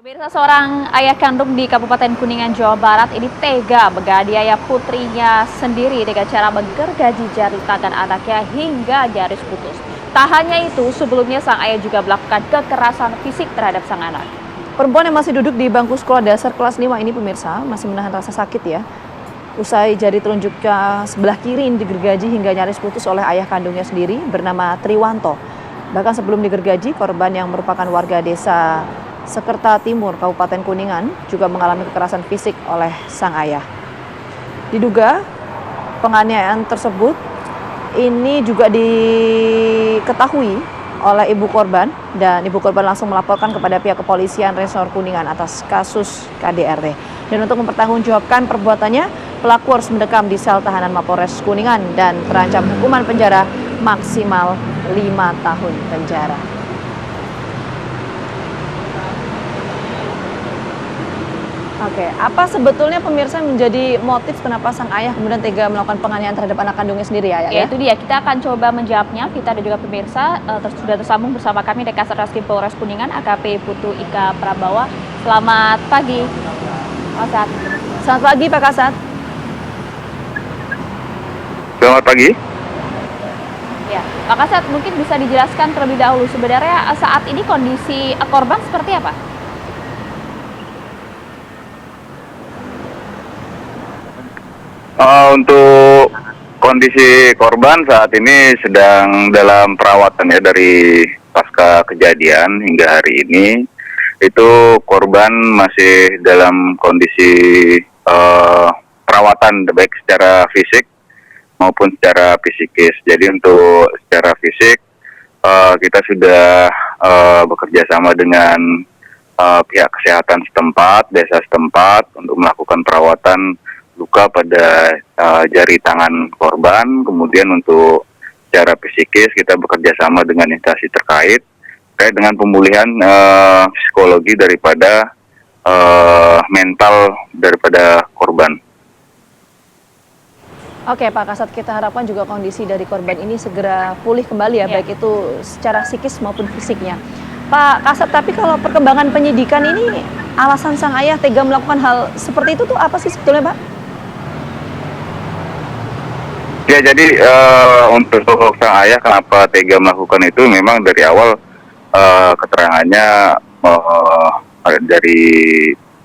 Pemirsa, seorang ayah kandung di Kabupaten Kuningan, Jawa Barat ini tega menganiaya putrinya sendiri dengan cara menggergaji jari tangan anaknya hingga nyaris putus. Tak hanya itu, sebelumnya sang ayah juga melakukan kekerasan fisik terhadap sang anak. Perempuan yang masih duduk di bangku sekolah dasar kelas 5 ini pemirsa masih menahan rasa sakit ya. Usai jari telunjuknya sebelah kiri ini digergaji hingga nyaris putus oleh ayah kandungnya sendiri bernama Triwanto. Bahkan sebelum digergaji, korban yang merupakan warga desa Sekerta Timur, Kabupaten Kuningan juga mengalami kekerasan fisik oleh sang ayah. Diduga penganiayaan tersebut ini juga diketahui oleh ibu korban dan ibu korban langsung melaporkan kepada pihak kepolisian Resor Kuningan atas kasus KDRT. Dan untuk mempertanggungjawabkan perbuatannya, pelaku harus mendekam di sel tahanan Mapolres Kuningan dan terancam hukuman penjara maksimal 5 tahun penjara. Oke, apa sebetulnya pemirsa menjadi motif kenapa sang ayah kemudian tega melakukan penganiayaan terhadap anak kandungnya sendiri ya? Ya, itu dia. Kita akan coba menjawabnya. Vita dan juga pemirsa sudah tersambung bersama kami dari Kasat Reskrim Polres Kuningan, AKP Putu Ika Prabawa. Selamat pagi, Pak Kasat. Selamat pagi, Pak Kasat. Selamat pagi. Ya, Pak Kasat, mungkin bisa dijelaskan terlebih dahulu sebenarnya saat ini kondisi korban seperti apa? Untuk kondisi korban saat ini sedang dalam perawatan ya, dari pasca kejadian hingga hari ini. Itu korban masih dalam kondisi perawatan baik secara fisik maupun secara psikis. Jadi untuk secara fisik kita sudah bekerja sama dengan pihak kesehatan setempat, desa setempat untuk melakukan perawatan luka pada jari tangan korban. Kemudian untuk secara psikis kita bekerja sama dengan instansi terkait dengan pemulihan psikologi daripada mental daripada korban. Oke, Pak Kasat, kita harapkan juga kondisi dari korban ini segera pulih kembali ya, baik itu secara psikis maupun fisiknya. Pak Kasat, tapi kalau perkembangan penyidikan ini, alasan sang ayah tega melakukan hal seperti itu tuh apa sih sebetulnya, Pak? Ya, jadi untuk sang ayah kenapa tega melakukan itu, memang dari awal keterangannya dari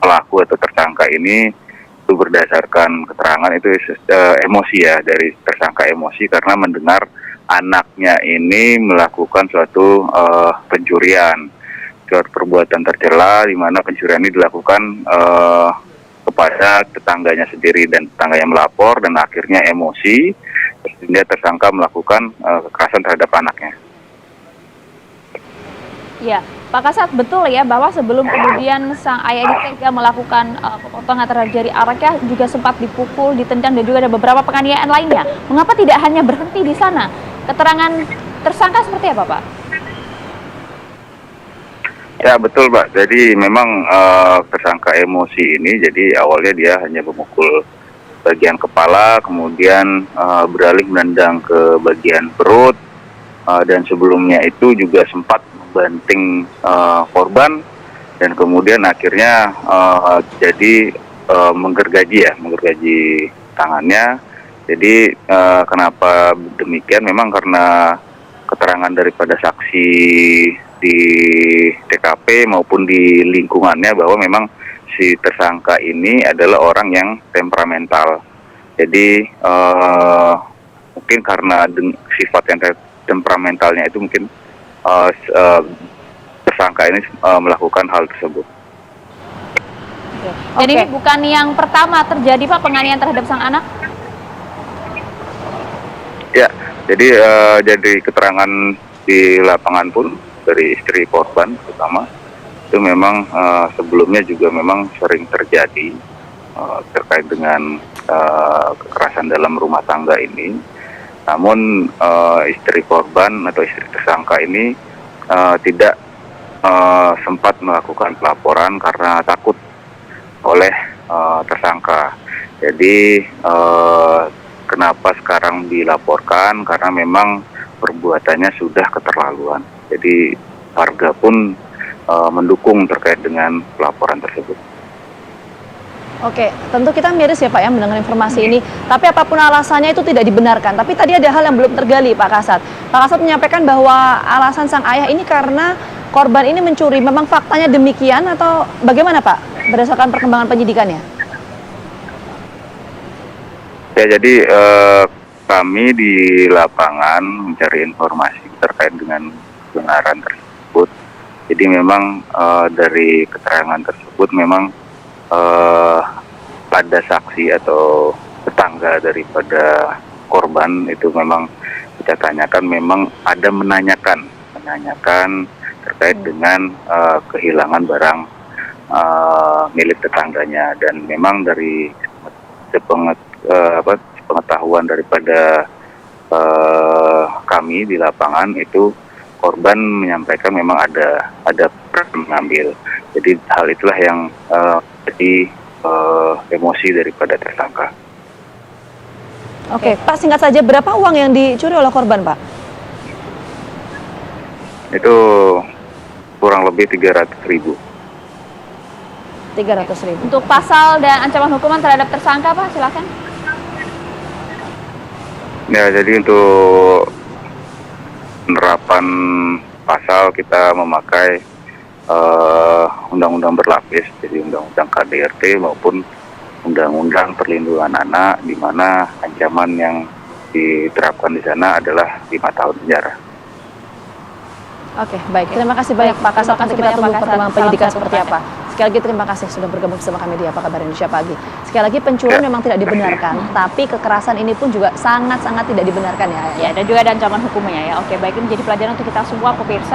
pelaku atau tersangka ini itu berdasarkan keterangan itu emosi ya, dari tersangka emosi karena mendengar anaknya ini melakukan suatu pencurian, suatu perbuatan tercela di mana pencurian ini dilakukan kepada tetangganya sendiri dan tetangganya melapor dan akhirnya emosi sehingga tersangka melakukan kekerasan terhadap anaknya. Ya, Pak Kasat, betul ya bahwa sebelum kemudian sang ayah ini tega melakukan pemotongan terhadap jari anaknya juga sempat dipukul, ditendang dan juga ada beberapa penganiayaan lainnya. Mengapa tidak hanya berhenti di sana? Keterangan tersangka seperti apa, Pak? Ya, betul, Pak. Jadi memang tersangka emosi ini, jadi awalnya dia hanya memukul bagian kepala, kemudian beralih menendang ke bagian perut, dan sebelumnya itu juga sempat membanting korban, dan kemudian akhirnya jadi menggergaji tangannya. Jadi kenapa demikian? Memang karena keterangan daripada saksi di TKP maupun di lingkungannya bahwa memang si tersangka ini adalah orang yang temperamental. Jadi mungkin karena sifat yang temperamentalnya itu mungkin tersangka ini melakukan hal tersebut. Jadi ini bukan yang pertama terjadi, Pak, penganiayaan terhadap sang anak? Ya, jadi keterangan di lapangan pun dari istri korban terutama itu memang sebelumnya juga memang sering terjadi terkait dengan kekerasan dalam rumah tangga ini. Namun istri korban atau istri tersangka ini tidak sempat melakukan pelaporan karena takut oleh tersangka. Jadi kenapa sekarang dilaporkan? Karena memang perbuatannya sudah keterlaluan. Jadi warga pun mendukung terkait dengan pelaporan tersebut. Oke, tentu kita miris ya Pak ya mendengar informasi ini. Tapi apapun alasannya itu tidak dibenarkan. Tapi tadi ada hal yang belum tergali Pak Kasat. Pak Kasat menyampaikan bahwa alasan sang ayah ini karena korban ini mencuri. Memang faktanya demikian atau bagaimana Pak? Berdasarkan perkembangan penyidikannya? Ya, jadi kami di lapangan mencari informasi terkait dengan kebenaran tersebut. Jadi memang dari keterangan tersebut memang pada saksi atau tetangga daripada korban itu memang kita tanyakan, memang ada menanyakan terkait dengan kehilangan barang milik tetangganya, dan memang dari pengetahuan daripada kami di lapangan itu korban menyampaikan memang ada mengambil. Jadi hal itulah yang jadi emosi daripada tersangka. Oke, Pak singkat saja berapa uang yang dicuri oleh korban Pak? Itu kurang lebih 300.000. 300.000. Untuk pasal dan ancaman hukuman terhadap tersangka Pak, silakan. Ya, jadi untuk penerapan pasal kita memakai undang-undang berlapis, jadi undang-undang KDRT maupun undang-undang perlindungan anak, di mana ancaman yang diterapkan di sana adalah 5 tahun penjara. Oke, baik. Terima kasih banyak Pak Kasat. Nanti kita tunggu perkembangan penyidikan seperti apa. Sekali lagi terima kasih sudah bergabung bersama kami di Apa Kabar Indonesia Pagi. Sekali lagi pencurian memang tidak dibenarkan, tapi kekerasan ini pun juga sangat-sangat tidak dibenarkan ya. Ya, dan juga ada ancaman hukumnya ya. Oke, baik, ini menjadi pelajaran untuk kita semua pemirsa.